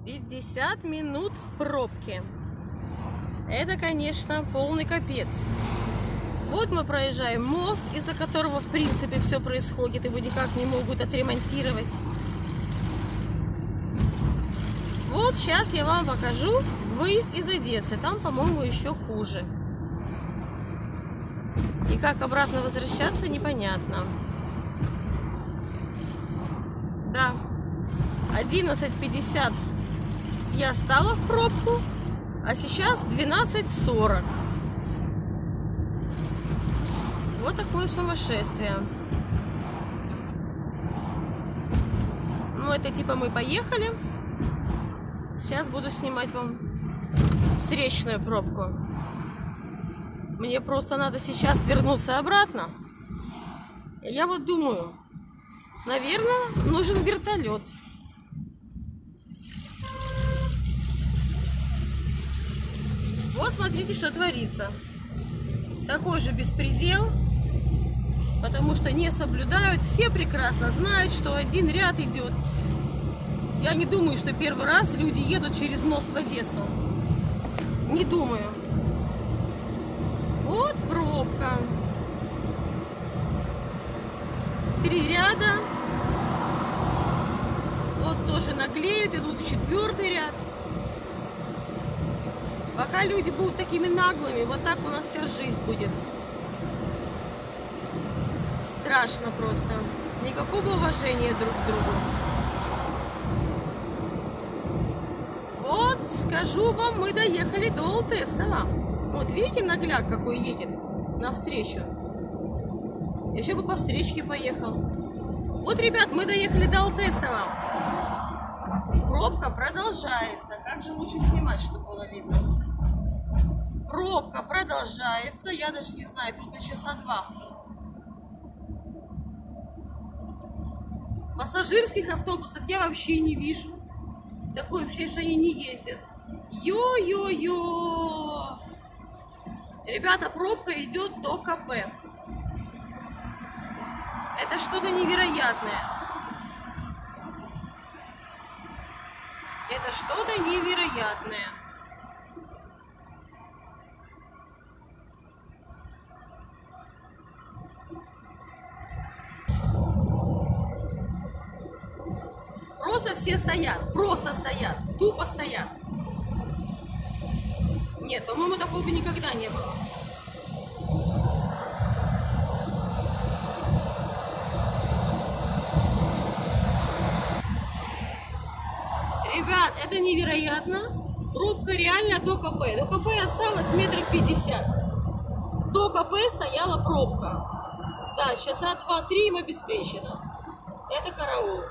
50 минут в пробке. Это, конечно, полный капец. Вот мы проезжаем мост, из-за которого, в принципе, все происходит. Его никак не могут отремонтировать. Вот сейчас я вам покажу выезд из Одессы. Там, по-моему, еще хуже. И как обратно возвращаться, непонятно. Да, 11:50 я стала в пробку, а сейчас 12:40. Вот такое сумасшествие. Ну, это типа мы поехали. Сейчас буду снимать вам встречную пробку. Мне просто надо сейчас вернуться обратно. Я вот думаю, наверное, нужен вертолет. Вот смотрите, что творится. Такой же беспредел, потому что не соблюдают. Все прекрасно знают, что один ряд идет. Я не думаю, что первый раз люди едут через мост в Одессу. Не думаю. Вот пробка. 3 ряда. Вот тоже наглеют, идут в 4-й ряд. Пока люди будут такими наглыми, вот так у нас вся жизнь будет. Страшно просто. Никакого уважения друг к другу. Вот, скажу вам, мы доехали до Алтестова. Вот видите, нагляк какой едет навстречу. Еще бы по встречке поехал. Вот, ребят, мы доехали до Алтестова. Пробка продолжается. Как же лучше снимать, чтобы было видно? Пробка продолжается. Я даже не знаю, тут на часа 2. Пассажирских автобусов я вообще не вижу. Такое вообще, что они не ездят. Ё-ё-ё! Ребята, пробка идет до КП. Это что-то невероятное. Это что-то невероятное. Просто все стоят, просто стоят, тупо стоят. Нет, по-моему, такого никогда не было. Ребят, это невероятно. Пробка реально до КП. До КП осталось 50 метров. До КП стояла пробка. Да, часа 2-3 им обеспечено. Это караул.